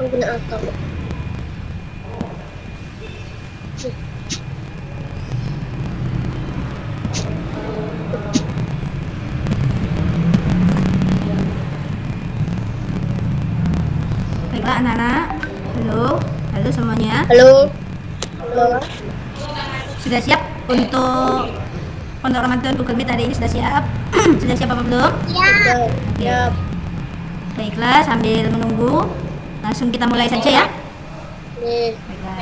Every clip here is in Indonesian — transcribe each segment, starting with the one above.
Benar atau Baiklah anak-anak. Halo. Halo semuanya. halo. Halo. Sudah siap untuk Pondok Ramadan Google Meet hari ini? Sudah siap? Sudah siap apa belum? Sudah. Oke. Siap. Baiklah, sambil menunggu langsung kita mulai saja ya. Nih. Baiklah.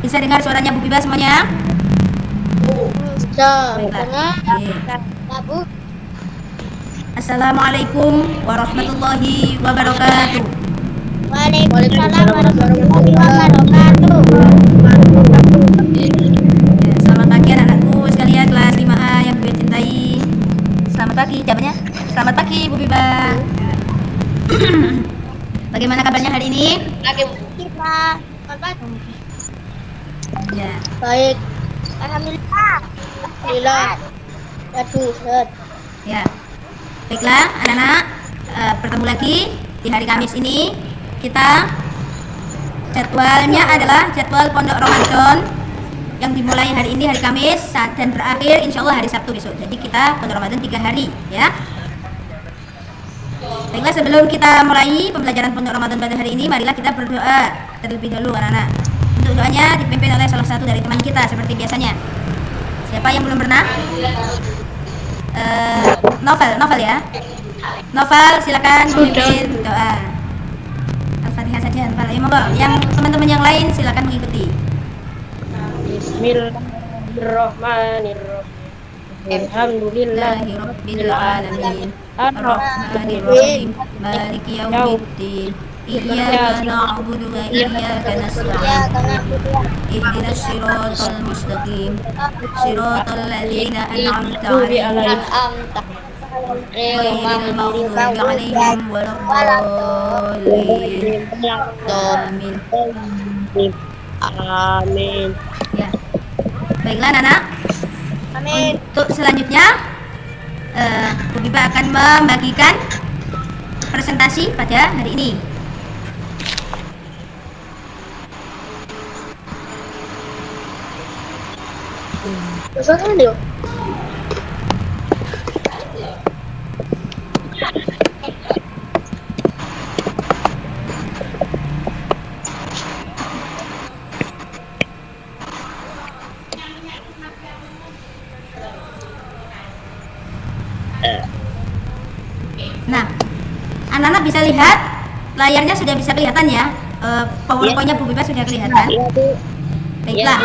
Bisa dengar suaranya Bu Biba semuanya? Sudah. Baiklah. Oke. Bu. Assalamualaikum warahmatullahi wabarakatuh. Waalaikumsalam warahmatullahi wabarakatuh. Ya, selamat pagi anak-anakku sekalian kelas 5A yang gue cintai. Selamat pagi jawabannya. Selamat pagi Bu Biba. Bagaimana kabarnya hari ini? Kita. Ya. Baik. Alhamdulillah. Alhamdulillah. Aduh, sehat. Ya. Baiklah anak-anak, bertemu lagi di hari Kamis ini. Kita jadwalnya adalah jadwal Pondok Ramadan yang dimulai hari ini hari Kamis dan berakhir insya Allah hari Sabtu besok. Jadi kita Pondok Ramadan 3 hari ya. Baiklah, sebelum kita mulai pembelajaran Pondok Ramadan pada hari ini, marilah kita berdoa terlebih dahulu anak-anak. Untuk doanya dipimpin oleh salah satu dari teman kita seperti biasanya. Siapa yang belum pernah? Novel ya. Novel silakan memimpin doa. Al-Fatihah saja. Yang teman-teman yang lain silakan mengikuti. Bismillahirrahmanirrahim. Alhamdulillahirabbil alamin. Arrahmanirrahim. Maliki yaumiddin. Iyyaka na'budu wa iyyaka nasta'in. Ihdinas siratal mustaqim. Siratal ladzina an'amta 'alaihim. Ghairil maghdubi 'alaihim waladdallin. Amin. Amin. Ya. Baiklah anak-anak. Amin. Untuk selanjutnya Bu Biba akan membagikan presentasi pada hari ini. Besok dia. Nah, anak-anak bisa lihat layarnya sudah bisa kelihatan ya. PowerPoint-nya Bu Biba sudah kelihatan. Baiklah.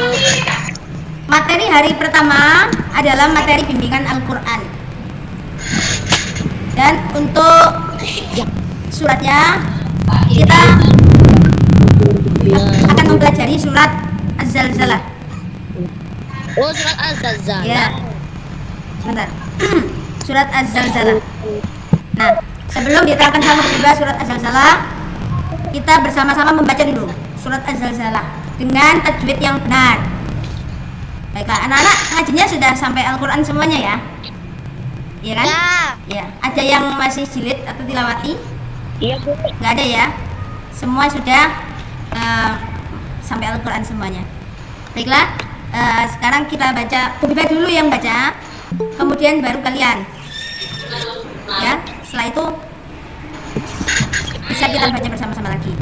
Materi hari pertama adalah materi bimbingan Al-Quran. Dan untuk suratnya kita akan mempelajari surat Az-Zalzalah. Oh, surat Az-Zalzalah. Ya. Sebentar. Surat Az-Zalzalah. Nah, sebelum diterangkan sama Bu Biba surat Az-Zalzalah, kita bersama-sama membaca dulu surat Az-Zalzalah dengan tajwid yang benar. Baiklah, anak-anak ngajinya sudah sampai Al-Quran semuanya ya? Iya kan? Ya. Ya. Ada yang masih jilid atau tilawati? Iya, Bu. Nggak ada ya? Semua sudah sampai Al-Quran semuanya. Baiklah, sekarang kita baca. Bu Biba dulu yang baca, kemudian baru kalian. Ya, setelah itu bisa kita baca bersama-sama lagi.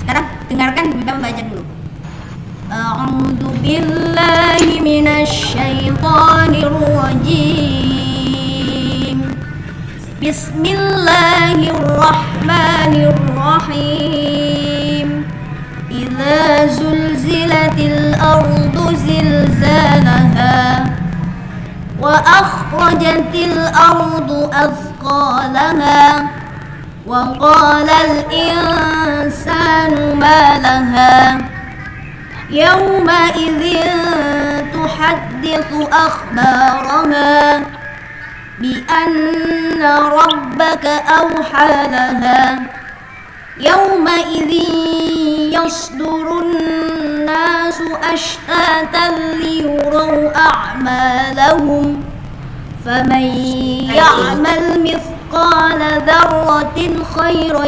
Sekarang dengarkan Bu Biba membaca dulu. A'udzu billahi minasy syaithanir rajim. Bismillahirrahmanirrahim. Idza zulzilatil ardu zilzalaha wa akhrajatil ardu athqalaha wa qalal insanu ma laha يومئذ تحدث أخبارها بأن ربك أوحى لها يومئذ يصدر الناس أشتاتا ليروا أعمالهم فمن يعمل مثقال ذرة خيرا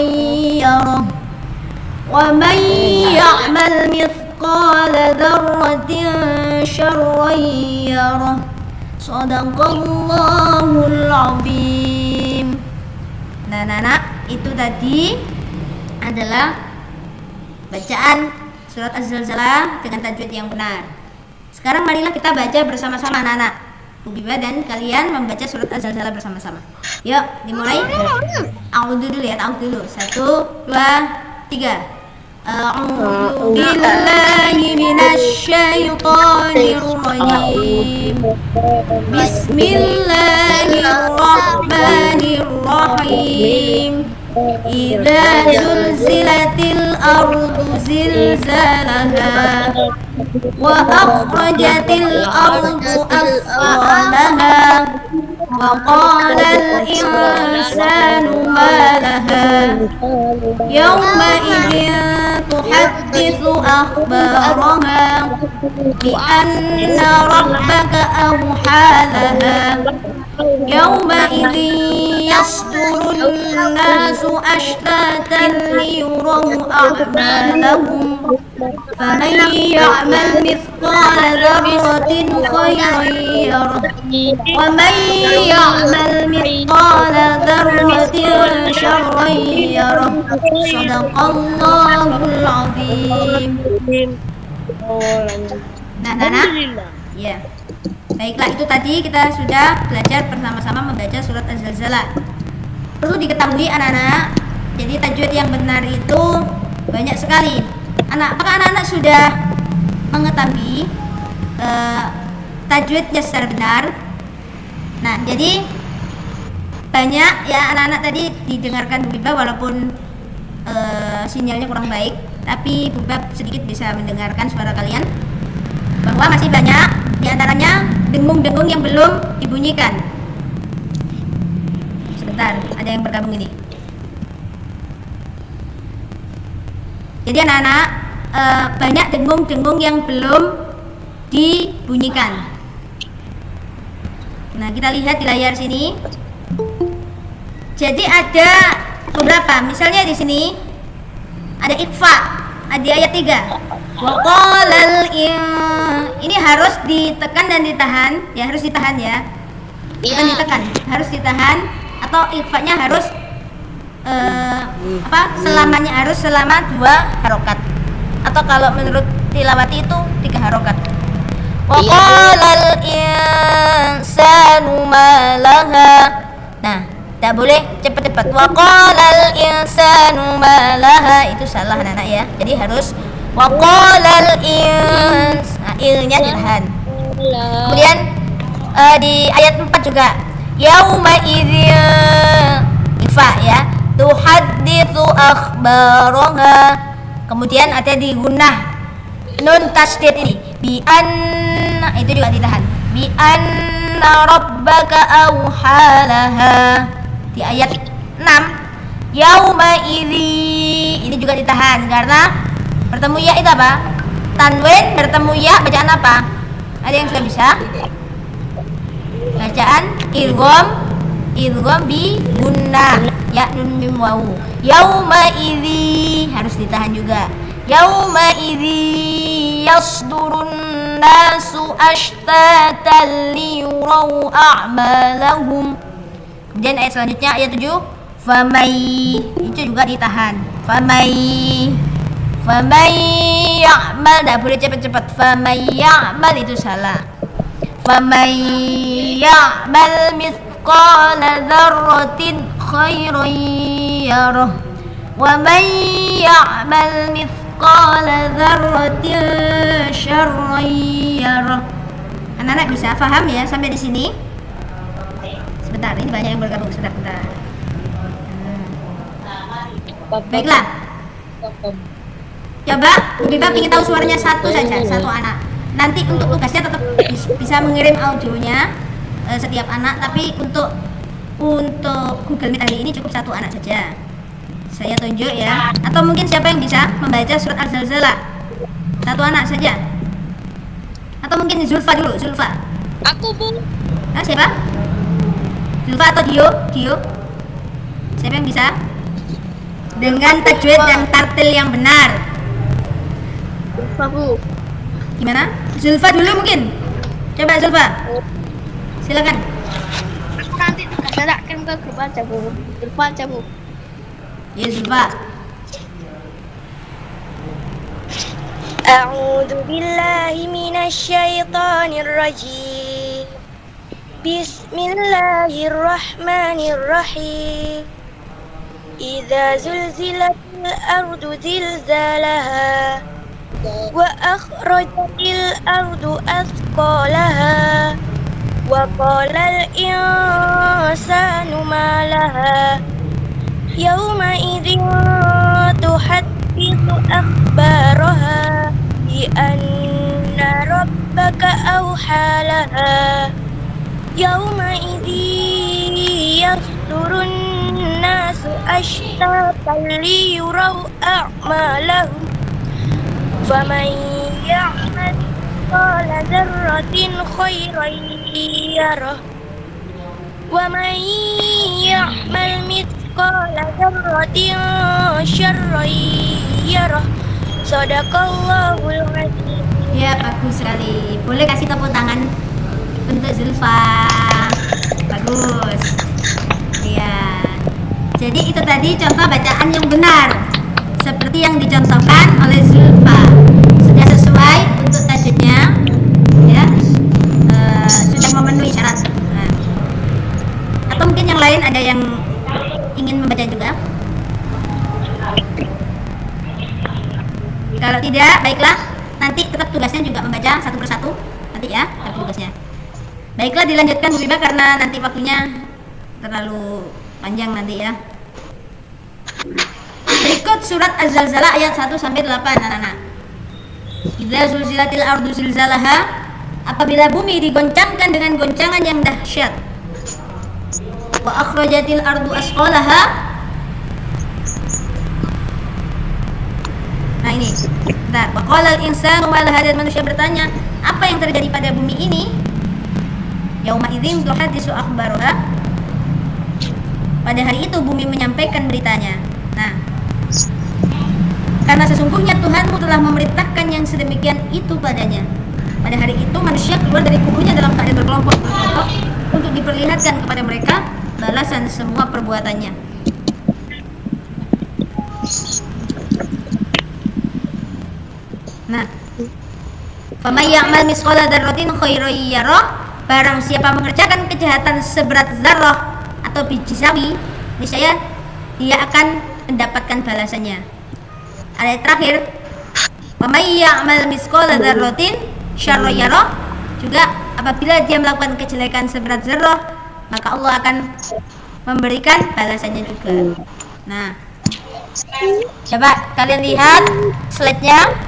يره ومن يعمل مثقال ذرة شرا يره صدق الله العظيم. Nah, anak-anak, itu tadi adalah bacaan surat Az-Zalzalah dengan tajwid yang benar. Sekarang marilah kita baca bersama-sama anak-anak. Bu Biba dan kalian membaca surat Az-Zalzalah bersama-sama. Yuk, dimulai. A'udzu dulu ya, a'udzu dulu. 1, 2, 3. A'udzu billahi minasyaitonir rajim. Bismillahirrahmanirrahim. Idza zulzilatil ardu zilzalaha wa akhrajatil ardu athqalaha wa qala al insanu ma laha yawma idzin tuhadditsu akhbaraha bi anna rabbaka awha laha yawma idzin yasdurun nasu ashtatan liyuraw a'malahum faman ya'mal mithqala dzarratin khayran yarah wa man ya'mal mithqala dzarratin syarran yarah sadaqallahul azim. Nah, ya. Baiklah, itu tadi kita sudah belajar bersama-sama membaca surat Az-Zalzalah. Perlu diketahui anak-anak, jadi tajwid yang benar itu banyak sekali. Apakah anak-anak sudah mengetahui tajwidnya secara benar? Nah, jadi banyak ya anak-anak tadi didengarkan Bu Biba walaupun sinyalnya kurang baik, tapi Bu Biba sedikit bisa mendengarkan suara kalian. Bahwa masih banyak diantaranya dengung-dengung yang belum dibunyikan. Sebentar, ada yang bergabung ini. Jadi anak-anak banyak dengung-dengung yang belum dibunyikan. Nah, kita lihat di layar sini. Jadi ada beberapa, misalnya di sini ada ikhfa, ada ayat 3. Waqalal ini harus ditekan dan ditahan, ya harus ditahan ya. Bukan ditekan, harus ditahan atau ikhfa-nya harus selamanya harus selama 2 harokat. Atau kalau menurut tilawati itu 3 harokat. Waqalal insanu ma laha. Nah, tidak boleh cepat-cepat. Waqalal insanu ma laha, itu salah anak-anak ya. Jadi harus waqalal ilnya ditahan. Kemudian di ayat 4 juga yauma idzin ifa ya tuhadditsu akhbaraha. Kemudian ada di gunnah nun tasdid ini bi anna, itu juga ditahan. Bi anna rabbaka awhalaha. Di ayat 6 yauma idzi, ini juga ditahan karena bertemu ya itu apa? Tanwin bertemu ya, bacaan apa? Ada yang sudah bisa? Bacaan idgham bi gunnah ya nun mim waw. Yauma idzi harus ditahan juga. Yauma idzi yasdurun nasu ashtatan liyuraw a'malahum. Kemudian ayat selanjutnya ayat 7 famai, itu juga ditahan. Famai ya'mal, tidak boleh cepat-cepat. Famai ya'mal itu salah. Famai ya'mal mithqala dzarratin khairan yarah wa man ya'mal mithqala dzarratin syarran yarah. Anak-anak bisa paham ya sampai di sini? Sebentar, ini banyak yang bergabung. Sebentar. Baiklah. Coba Biba ingin tahu suaranya satu saja, satu anak. Nanti untuk tugasnya tetap bisa mengirim audionya setiap anak, tapi untuk Google Meet hari ini cukup satu anak saja. Saya tunjuk ya. Atau mungkin siapa yang bisa membaca surat Az-Zalzalah? Satu anak saja. Atau mungkin Zulfa dulu, Zulfa. Aku, Bu. Siapa? Zulfa atau Dio? Siapa yang bisa? Dengan tajwid dan tartil yang benar. Zulfa, Bu. Gimana? Zulfa dulu mungkin. Coba Zulfa. Silakan. Aku nanti kan ke grup aja, Bu. Grup aja, Bu. Ya Zulfa. أعوذ بالله من الشيطان الرجيم بسم الله الرحمن الرحيم إذا زلزلت الأرض زلزالها وأخرجت الأرض أثقالها وقال الإنسان ما لها يومئذ تحدث أخبارها بأن ربك أوحى لها يومئذ يصدر الناس أشتاتا ليروا أعمالهم فمن يعمل مثقال ذرة خيرا يره ومن يعمل مثقال ذرة شرا يره Sadaqallahul azim. Ya, bagus sekali. Boleh kasih tepuk tangan untuk Zulfa. Bagus. Ya. Jadi itu tadi contoh bacaan yang benar. Seperti yang dicontohkan oleh Zulfa. Sudah sesuai untuk tajwidnya. Ya. Sudah memenuhi syarat. Nah. Atau mungkin yang lain ada yang ingin membaca juga? Kalau tidak, baiklah, nanti tetap tugasnya juga membaca satu persatu nanti ya, tetap tugasnya. Baiklah, dilanjutkan Bu Biba karena nanti waktunya terlalu panjang nanti ya. Berikut surat Az-Zalzalah ayat 1 sampai 8 anak-anak. Idza zulzilatil ardu zilzalaha, apabila bumi digoncangkan dengan goncangan yang dahsyat. Wa akhrajatil ardu asqalaha. Nah ini, bentar. Waqalal insanu ma laha, dan manusia bertanya, apa yang terjadi pada bumi ini? Yauma idzin tuhaddisu akhbaruha. Pada hari itu bumi menyampaikan beritanya. Nah, karena sesungguhnya Tuhanmu telah memerintahkan yang sedemikian itu padanya. Pada hari itu manusia keluar dari kuburnya dalam keadaan berkelompok-kelompok untuk diperlihatkan kepada mereka balasan semua perbuatannya. Nah, faman ya'mal misqala dzarratin khairan yarah, barang siapa mengerjakan kejahatan seberat zarrah atau biji sawi, niscaya dia akan mendapatkan balasannya. Ayat terakhir, faman ya'mal misqala dzarratin syarran yarah, juga apabila dia melakukan kejelekan seberat zarrah, maka Allah akan memberikan balasannya juga. Nah, coba kalian lihat slide-nya.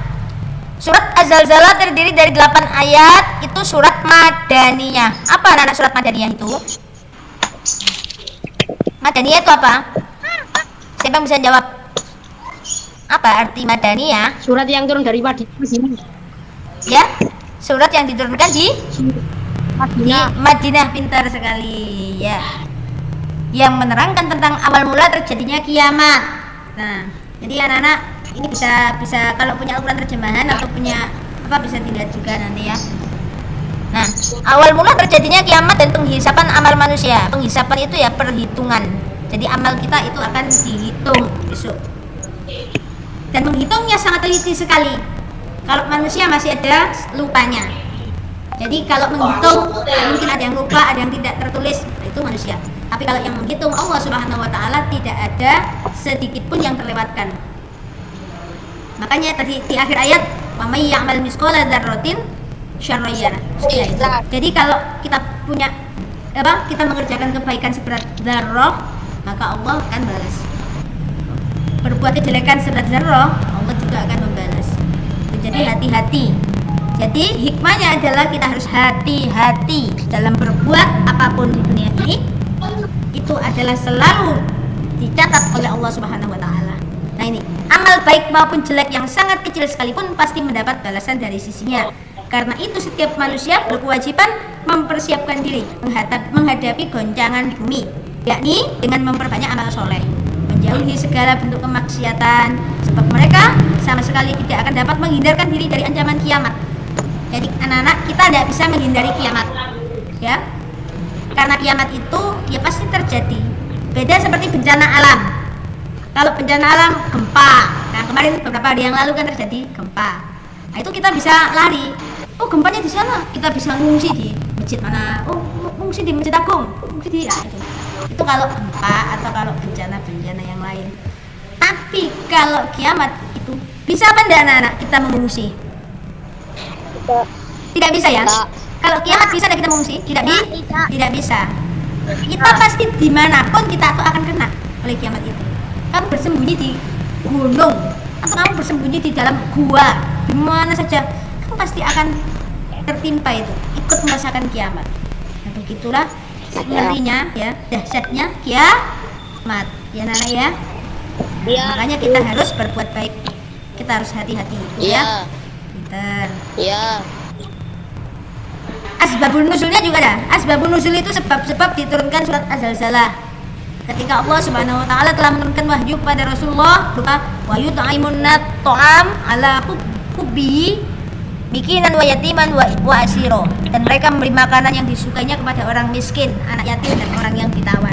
Surat Az-Zalzalah terdiri dari 8 ayat. Itu surat Madaniyah. Apa anak surat Madaniyah itu? Madaniyah itu apa? Siapa yang bisa jawab? Apa arti Madaniyah? Surat yang turun dari Madinah. Ya, surat yang diturunkan di Madinah. Pintar sekali ya. Yang menerangkan tentang awal mula terjadinya kiamat. Nah, jadi anak-anak ini bisa kalau punya Al-Quran terjemahan atau punya apa bisa dilihat juga nanti ya. Nah, awal mula terjadinya kiamat dan penghisapan amal manusia. Penghisapan itu ya perhitungan. Jadi amal kita itu akan dihitung besok. Dan menghitungnya sangat teliti sekali. Kalau manusia masih ada lupanya. Jadi kalau menghitung mungkin ada yang lupa, ada yang tidak tertulis, itu manusia. Tapi kalau yang menghitung Allah Subhanahu wa taala tidak ada sedikit pun yang terlewatkan. Makanya tadi di akhir ayat, wa may ya'mal misqala dzarratin syarran yarah. Jadi kalau kita punya kita mengerjakan kebaikan seberat dzarrah, maka Allah akan balas. Berbuat kejelekan seberat dzarrah, Allah juga akan membalas. Jadi hati-hati. Jadi hikmahnya adalah kita harus hati-hati dalam berbuat apapun di dunia ini. Itu adalah selalu dicatat oleh Allah Subhanahu wa taala. Nah ini, amal baik maupun jelek yang sangat kecil sekalipun pasti mendapat balasan dari sisinya. Karena itu setiap manusia berkewajiban mempersiapkan diri menghadapi goncangan bumi, yakni dengan memperbanyak amal soleh, menjauhi segala bentuk kemaksiatan, sebab mereka sama sekali tidak akan dapat menghindarkan diri dari ancaman kiamat. Jadi anak-anak, kita tidak bisa menghindari kiamat, ya, karena kiamat itu ya pasti terjadi. Beda seperti bencana alam. Kalau bencana alam gempa, nah kemarin beberapa hari yang lalu kan terjadi gempa. Nah itu kita bisa lari. Oh gempanya di sana, kita bisa ngungsi di masjid mana? Oh ngungsi di Masjid Agung, ngungsi di ya, itu. Itu kalau gempa atau kalau bencana-bencana yang lain. Tapi kalau kiamat itu bisa apa enggak anak-anak kita mengungsi? Tidak bisa ya? Kalau kiamat bisa kita mengungsi? Tidak bisa. Kita pasti dimanapun kita tuh akan kena oleh kiamat itu. Kamu bersembunyi di gunung atau kamu bersembunyi di dalam gua, di mana saja, kamu pasti akan tertimpa itu, ikut merasakan kiamat. Nah, begitulah ngerinya ya, dahsyatnya kiamat. Ya Nana ya. Makanya kita harus berbuat baik. Kita harus hati-hati ya. Pinter. Asbabun nuzulnya juga ada. Asbabun nuzul itu sebab-sebab diturunkan surat Az-Zalzalah. Ketika Allah Subhanahu wa taala telah menurunkan wahyu kepada Rasulullah berupa wa yut'imun ta'am ala hubbihi miskinan wa yatiman wa asiro, dan mereka memberi makanan yang disukainya kepada orang miskin, anak yatim, dan orang yang ditawan.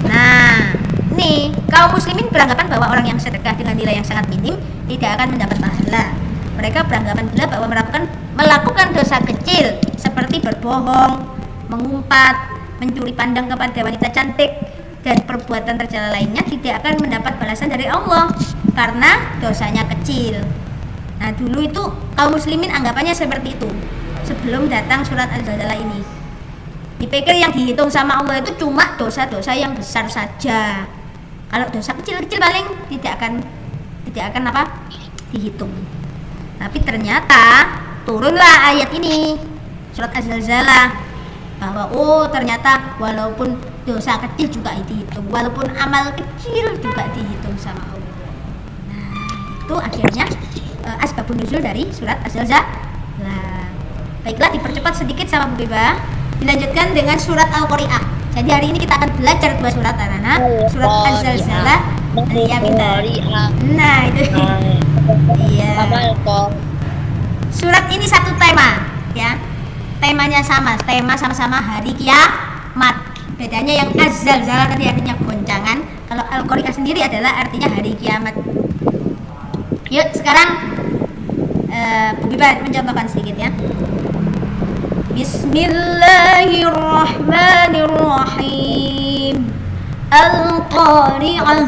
Nah, nih kaum muslimin beranggapan bahwa orang yang sedekah dengan nilai yang sangat minim tidak akan mendapat pahala. Mereka beranggapan pula bahwa melakukan dosa kecil seperti berbohong, mengumpat, mencuri pandang kepada wanita cantik, dan perbuatan tercela lainnya tidak akan mendapat balasan dari Allah karena dosanya kecil. Nah dulu itu kaum muslimin anggapannya seperti itu sebelum datang surat Az-Zalzalah ini. Dipikir yang dihitung sama Allah itu cuma dosa-dosa yang besar saja. Kalau dosa kecil-kecil paling tidak akan dihitung. Tapi ternyata turunlah ayat ini, surat Az-Zalzalah, bahwa ternyata walaupun dosa kecil juga dihitung, walaupun amal kecil juga dihitung sama Allah. Nah itu akhirnya asbabun nuzul dari surat Az-Zalzalah. Baiklah, dipercepat sedikit sama Bu Beba. Dilanjutkan dengan surat Al-Qari'ah. Jadi hari ini kita akan belajar dua surat anak-anak, surat Az-Zalzalah dan Yaminah. Nah itu iya. Surat ini satu tema ya, temanya sama-sama hari kiamat. Bedanya yang Az-Zalzalah tadi artinya goncangan, kalau Al-Qari'ah sendiri adalah artinya hari kiamat. Yuk sekarang Bu Biba mencontohkan sedikit ya. Bismillahirrahmanirrahim. Al-Qari'ah,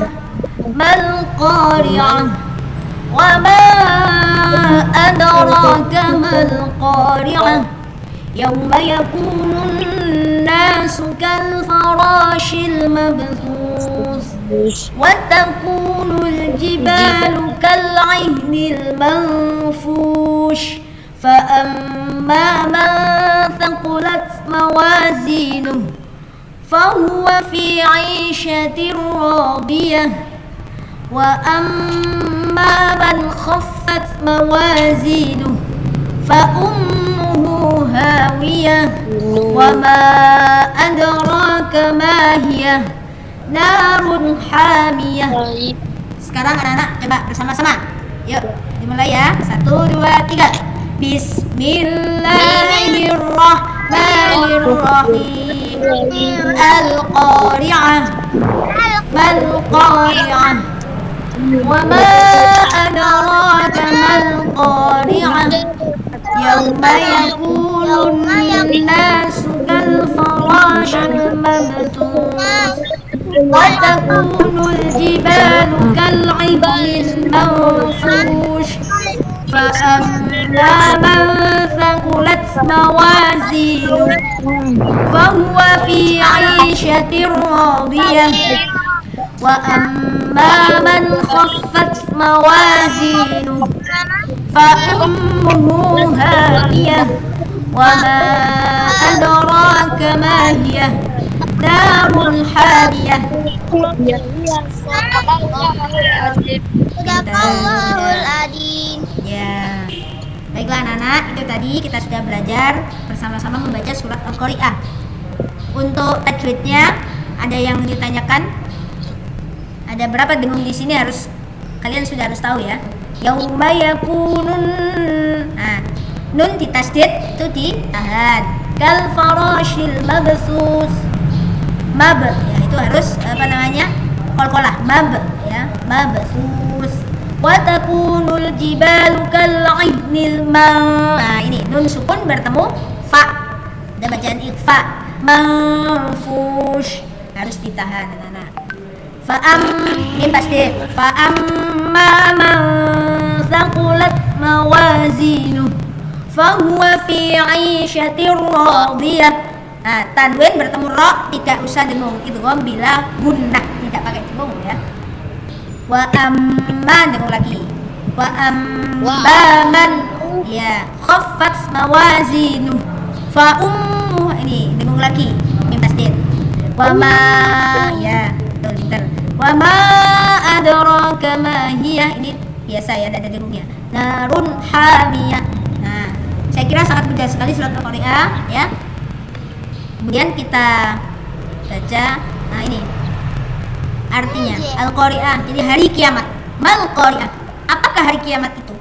mal-Qari'ah, wa ma adraka mal-Qari'ah. Yawma yakunun nasu kal-farashil mabthus wa takunul jibalu kal-'ihnil manfush. فأما من ثقلت موازينه فهو في عيشة راضية وأما من خفت موازينه فأمه هاوية وما أدراك ما هي نار حامية. Sekarang anak-anak coba bersama-sama. Yuk dimulai ya. 1, 2, 3. Bismillahirrahmanirrahim. Al-Qari'ah, mal-Qari'ah, wa ma adraka mal-Qari'ah. Yawma yakunun nasu kal-farashil mabthus wa takunul jibalu kal-'ihnil manfush. فأما من ثقلت موازينه فهو في عيشة راضية وأما من خفت موازينه فأمه هاوية وما أدراك ما هي نار حامية. Sadaqallahul Adzim. Ya. Baiklah anak-anak, itu tadi kita sudah belajar bersama-sama membaca surat Al-Qari'ah. Untuk tajwidnya ada yang ditanyakan? Ada berapa dengung di sini kalian sudah harus tahu ya. Yauma yakunun. Nah, nun ditasdid itu ditahan. Kal farashil mabsus. Mab ya itu harus qalqalah mab ya, mabsus. Wa takunul jibalu kal'ibnil man. Nah, ini nun sukun bertemu fa. Ada bacaan ikhfa. Manfush harus ditahan anak-anak. Ini pasti fa'amma man thaqulat mawazinu fahuwa fi 'ishatir radiyah. Nah, tanwin bertemu ra tidak usah dengung, itu bila gunnah, tidak pakai dengung ya. Wa amma dengung lagi. Wa amma man ya khaffat mawazinu fa ini dengung lagi. Ini pasti. Wa ma ya pintar. Wa ma adraka ma hiya, ini biasa ya, ada dengungnya. Narun hamiyah. Nah, saya kira sangat mudah sekali surat Al-Qari'ah ya. Kemudian kita baca. Nah, ini artinya Al-Qari'ah. Jadi hari kiamat. Mal Qari'ah. Apakah hari kiamat itu?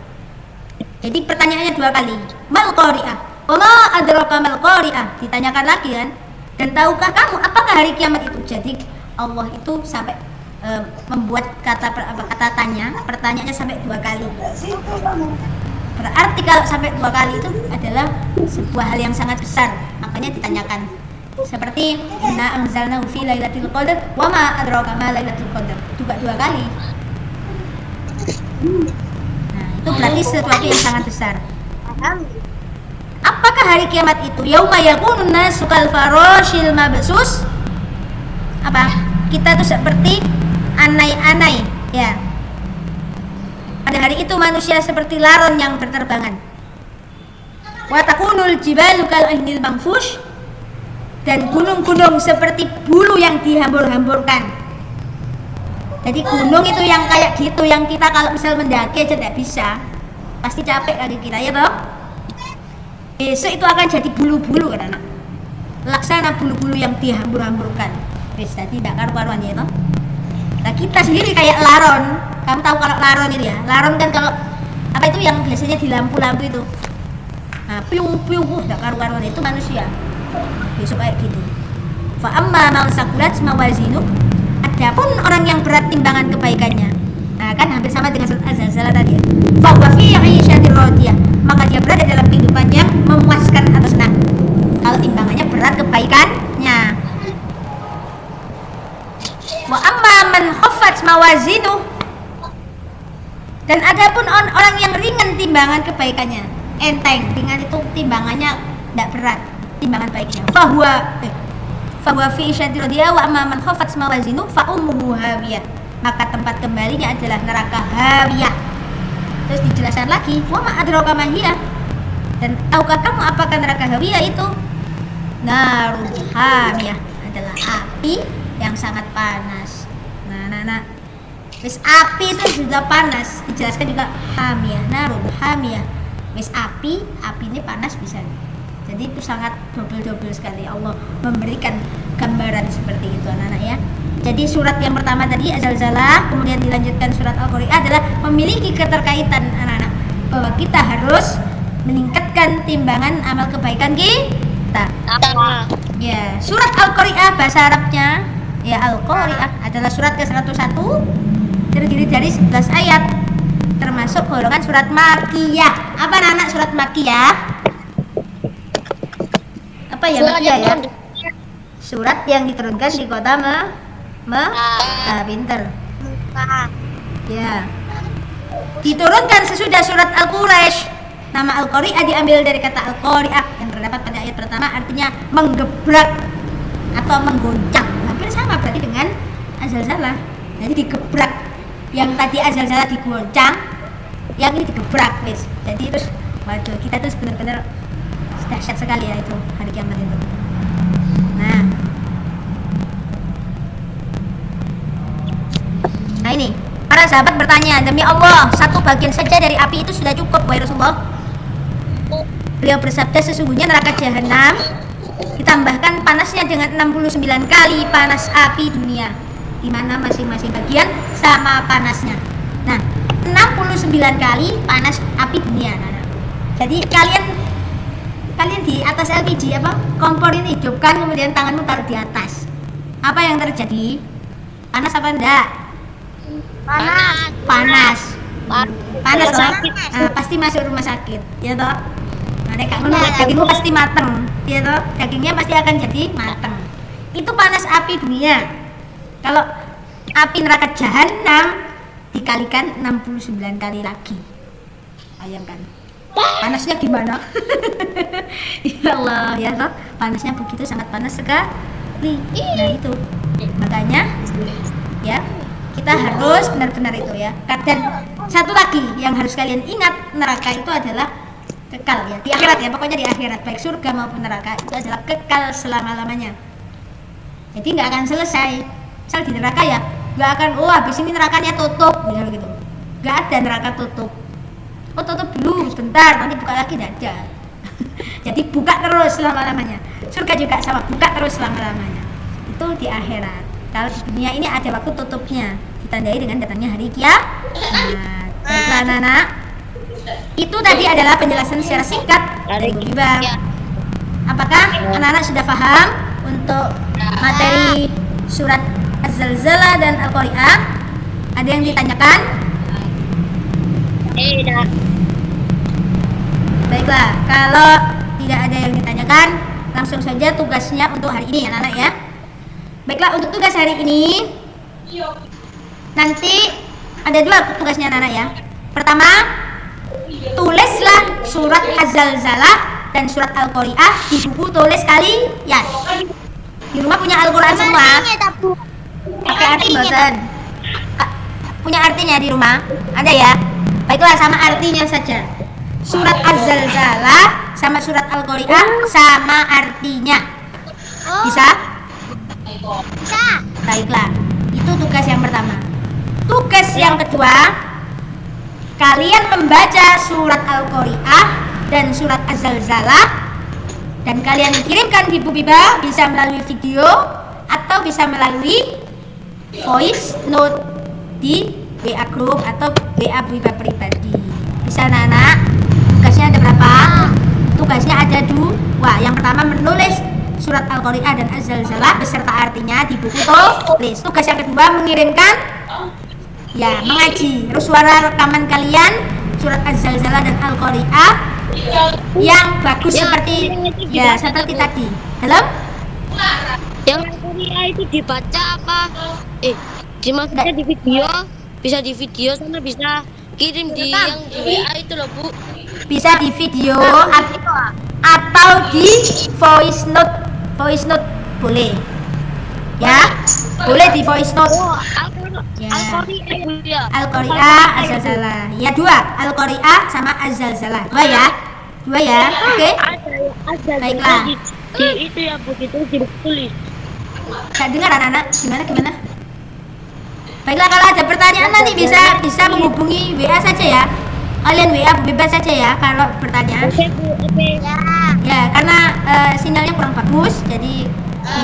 Jadi pertanyaannya dua kali. Mal Qari'ah. Wa ma adraka mal Qari'ah. Ditanyakan lagi kan. Dan tahukah kamu apakah hari kiamat itu? Jadi Allah itu sampai membuat kata tanya, pertanyaannya sampai dua kali. Berarti kalau sampai dua kali itu adalah sebuah hal yang sangat besar, makanya ditanyakan. Seperti inna anzalnahu fi lailatul qadar wa ma adraka ma lailatul qadar, juga dua kali. Nah, itu berarti sesuatu yang sangat besar. Apakah hari kiamat itu? Yauma yakunun nasu kal farashil mabsus. Apa? Kita tuh seperti anai-anai ya. Pada hari itu manusia seperti laron yang berterbangan. Wa takunul jibalu kal ihnil manfush. Dan gunung-gunung seperti bulu yang dihambur-hamburkan. Jadi gunung itu yang kayak gitu, yang kita kalau misal mendaki aja tidak bisa, pasti capek kali kita ya toh. Besok itu akan jadi bulu-bulu kan anak. Laksana bulu-bulu yang dihambur-hamburkan. Wis tadi tidak karu-karuan ya toh. Nah, kita sendiri kayak laron. Kamu tahu kalau laron itu ya? Laron kan kalau apa itu yang biasanya di lampu-lampu itu. Nah, piu-piu tidak karu-karuan itu manusia. Besok kayak gitu. Fa amma man saqulat mawazinu. Adapun orang yang berat timbangan kebaikannya. Nah, kan hampir sama dengan surat Az-Zalzalah tadi ya. Fa huwa fi 'ishatir radiyah. Maka dia berada dalam kehidupan yang memuaskan atau senang. Kalau timbangannya berat kebaikannya. Wa amma man khaffat mawazinu. Dan adapun orang yang ringan timbangan kebaikannya, enteng, ringan itu timbangannya tidak berat, timbangan baiknya. Fahuwa fi 'ishatir radiyah wa amma man khaffat mawazinu fa ummuhu hawiyah. Maka tempat kembalinya adalah neraka hawiyah. Terus dijelaskan lagi, wa ma adraka ma hiya. Dan tahukah kamu apakah neraka hawiyah itu? Narun hamiyah, adalah api yang sangat panas. Nah. Wis api itu sudah panas, dijelaskan juga hamiyah, narun hamiyah. Wis api ini panas bisa. Jadi itu sangat double sekali Allah memberikan gambaran seperti itu anak-anak ya. Jadi surat yang pertama tadi Az-Zalzalah, kemudian dilanjutkan surat Al-Qari'ah adalah memiliki keterkaitan anak-anak bahwa kita harus meningkatkan timbangan amal kebaikan kita. Ya, surat Al-Qari'ah bahasa Arabnya ya Al-Qari'ah adalah surat ke-101, terdiri dari 11 ayat, termasuk golongan surat Makkiyah. Apa anak-anak surat Makkiyah? Apa ya Makkiyah ya? Surat yang diturunkan di kota pinter. Ya. Diturunkan sesudah surat Al-Quraisy. Nama Al-Qari'ah diambil dari kata Al-Qari'ah yang terdapat pada ayat pertama, artinya menggebrak atau menggoncang. Hampir sama berarti dengan Az-Zalzalah. Jadi digebrak. Yang tadi Az-Zalzalah digoncang, yang ini digebrak, guys. Jadi terus waduh, kita terus benar-benar dahsyat sekali ya itu hari kiamat itu. Nah ini para sahabat bertanya, demi Allah, satu bagian saja dari api itu sudah cukup wahai Rasulullah? Beliau bersabda, sesungguhnya neraka jahanam ditambahkan panasnya dengan 69 kali panas api dunia, di mana masing-masing bagian sama panasnya. Nah, 69 kali panas api dunia. Nah, jadi kalian di atas LPG kompor ini hidupkan, kemudian tanganmu taruh di atas. Apa yang terjadi? Panas apa enggak? Panas toh? Nah, pasti masuk rumah sakit, ya toh? Nah, dagingmu pasti mateng, ya toh? Dagingnya pasti akan jadi mateng. Itu panas api dunia. Kalau api neraka jahanam dikalikan 69 kali lagi. Bayangkan. Panasnya gimana? Ya Allah, ya toh? Panasnya begitu sangat panas sekali. Nah, itu. Makanya ya, kita harus benar-benar itu ya. Dan satu lagi yang harus kalian ingat, neraka itu adalah kekal ya, di akhirat ya, pokoknya di akhirat, baik surga maupun neraka itu adalah kekal selama-lamanya. Jadi nggak akan selesai. Misal di neraka ya, nggak akan, habis ini nerakanya tutup, misal gitu. Nggak ada neraka tutup. Tutup dulu sebentar, nanti buka lagi, nggak ada. Jadi buka terus selama-lamanya. Surga juga sama, buka terus selama-lamanya. Itu di akhirat. Kalau di dunia ini ada waktu tutupnya, ditandai dengan datangnya hari kiamat. Baiklah anak-anak, itu tadi adalah penjelasan secara singkat dari Bu Bibah. Apakah anak-anak sudah paham untuk materi surat Az-Zalzalah dan Al-Qari'ah? Ada yang ditanyakan? Tidak. Baiklah, kalau tidak ada yang ditanyakan, langsung saja tugasnya untuk hari ini anak-anak ya. Baiklah, untuk tugas hari ini nanti ada dua tugasnya anak-anak ya. Pertama, tulislah surat Az-Zalzalah dan surat Al-Qari'ah di buku tulis kalian. Di rumah punya Al-Quran semua? Pakai arti boten? Punya artinya di rumah? Ada ya? Baiklah, sama artinya saja. Surat Az-Zalzalah sama surat Al-Qari'ah sama artinya. Bisa? Bisa. Baiklah, itu tugas yang pertama. Tugas yang kedua, kalian membaca surat Al-Qari'ah dan surat Az-Zalzalah dan kalian kirimkan di Bu Bibah, bisa melalui video atau bisa melalui voice note di WA group atau WA Bu Bibah pribadi. Bisa anak-anak? Tugasnya ada berapa? Tugasnya ada dua. Yang pertama menulis surat Al-Qari'ah dan Az-Zalzalah beserta artinya di buku tulis. Tugas yang kedua mengirimkan ya, mengaji suara rekaman kalian surat Az-Zalzalah dan Al-Qari'ah yang bagus seperti tadi. Halo? Yang Al-Qari'ah itu dibaca apa? Dimaksudnya di video, bisa di video sama bisa kirim di yang di WA itu loh Bu. Bisa di video atau di voice note boleh ya, boleh di voice note. Al-Qari'ah, Az-Zalzalah ya, dua, Al-Qari'ah sama Az-Zalzalah, dua ya, oke. Baiklah, di itu ya begitu ditulis. Gak dengar anak-anak, gimana? Baiklah, kalau ada pertanyaan nanti bisa menghubungi WA saja ya. Kalian WA bebas saja ya kalau bertanya. Ya, karena sinyalnya kurang bagus, jadi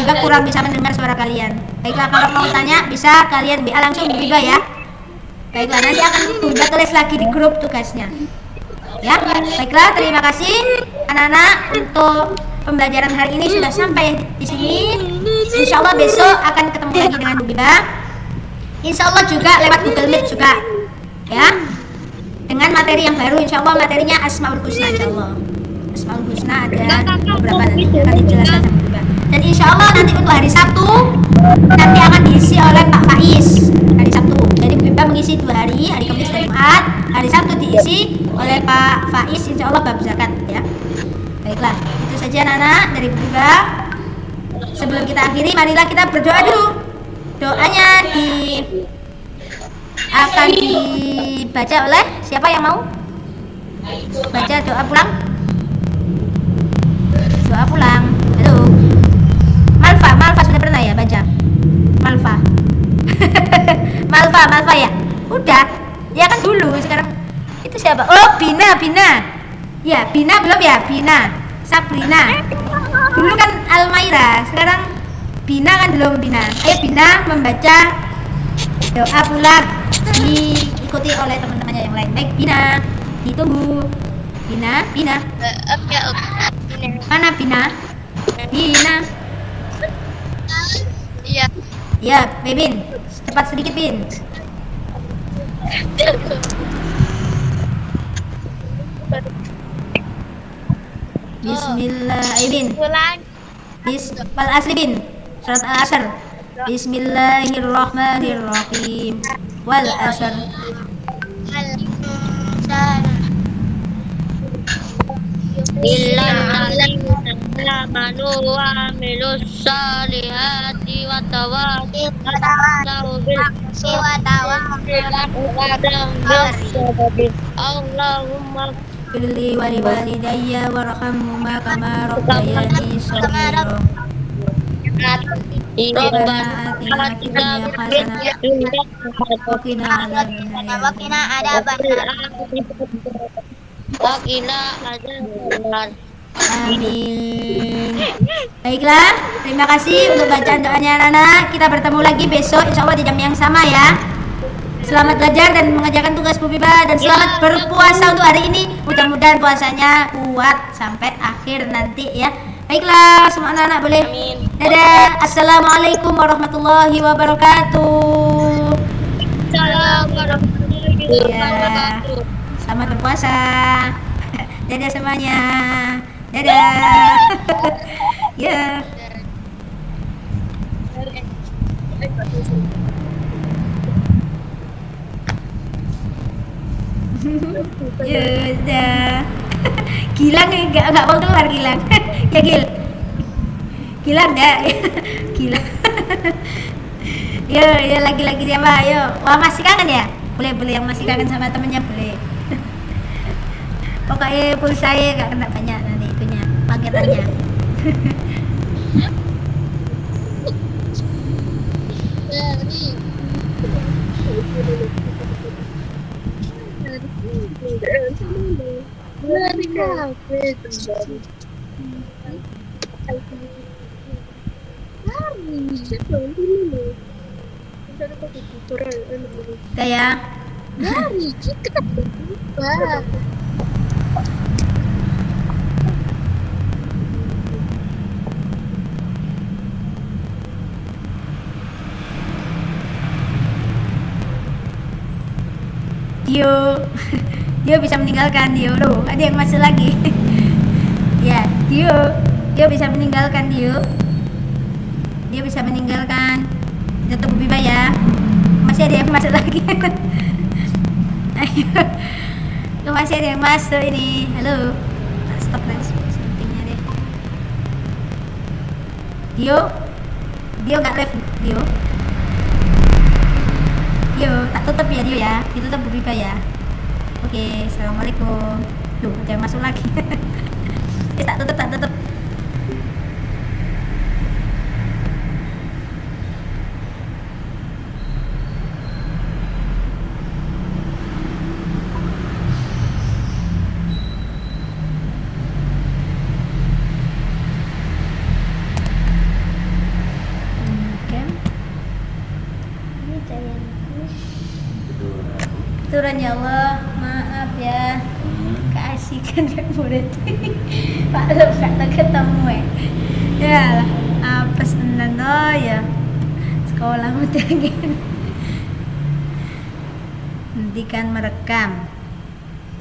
juga kurang bisa mendengar suara kalian. Baiklah, kalau mau tanya bisa kalian WA langsung juga ya. Baiklah, nanti akan Bunda tulis lagi di grup tugasnya. Ya, baiklah, terima kasih anak-anak untuk pembelajaran hari ini sudah sampai di sini. Insya Allah besok akan ketemu lagi dengan Bunda. Insya Allah juga lewat Google Meet juga, ya. Dengan materi yang baru, insya Allah materinya Asmaul Husna, insya Allah. Asmaul Husna ada beberapa nanti akan dijelaskan sama juga. Dan insya Allah nanti untuk hari Sabtu nanti akan diisi oleh Pak Faiz hari Sabtu. Jadi Bunda mengisi 2 hari, hari Kamis dan Jumat. Hari Sabtu diisi oleh Pak Faiz, insya Allah bab zakat ya. Baiklah, itu saja anak-anak dari Bunda. Sebelum kita akhiri, marilah kita berdoa dulu. Doanya akan dibaca oleh siapa yang mau baca doa pulang? Doa pulang. Halo. Malfa sudah pernah ya baca? Malfa. Malfa ya. Udah. Ya kan dulu, sekarang itu siapa? Oh, Bina. Ya, Bina belum ya? Bina, Sabrina. Dulu kan Almaira, sekarang Bina kan belum Bina. Ayo Bina membaca doa pula diikuti oleh teman-temannya yang lain. Baik Bina, ditunggu. Bina, Bina. Oke. Mana Bina? Bina. Iya. Ya, Bebin. Cepat sedikit Bin. Bismillah, Ibin. Ulang. Wal asri bin. Surat Al-Asr. Bismillahirrahmanirrahim. Wal asr. Illalladzina amanu wa amilus solihati wa tawassaw bil Allahumma Pilli wali walidayya warhamhuma kama rabbayani shaghira. Rabbana atina fid dunya hasanah wa qina adzabannar. Wakina azaban. Amin. Baiklah, terima kasih untuk bacaan doanya Nana. Kita bertemu lagi besok insya Allah di jam yang sama ya. Selamat belajar dan mengerjakan tugas Bu Biba dan selamat berpuasa untuk hari ini. Mudah-mudahan puasanya kuat sampai akhir nanti ya. Baiklah, semua anak-anak boleh. Amin. Dadah. Assalamualaikum warahmatullahi wabarakatuh. Salam warahmatullahi wabarakatuh. Selamat berpuasa. Dadah semuanya. Dadah. Ya. Ya udah. Gilang enggak mau keluar Gilang. Ya Gil. Gilang enggak? Gilang. Ya lagi-lagi siapa? Ayo. Wah, masih kangen ya? Boleh yang masih kangen sama temennya boleh. Pokoknya pulsa saya enggak kena banyak nanti itunya, paketannya. Kayak Dio bisa meninggalkan Dio loh, ada yang masuk lagi. Ya, Dio bisa meninggalkan Dio bisa meninggalkan. Tutup Bu Biba ya, masih ada yang masuk lagi. Ayo, masih ada yang masuk ini. Halo, stop dan sepertinya deh. Dio nggak live Dio tak tutup ya Dio ya, ditutup Bu Biba ya. Oke, assalamualaikum. Loh, ada yang masuk lagi. Tak tutup. Turun ya Allah, maaf ya keasikan gak murid. Pak Lep gak ketemu ya lah, apes tenan ya sekolah mutangan. Hentikan merekam.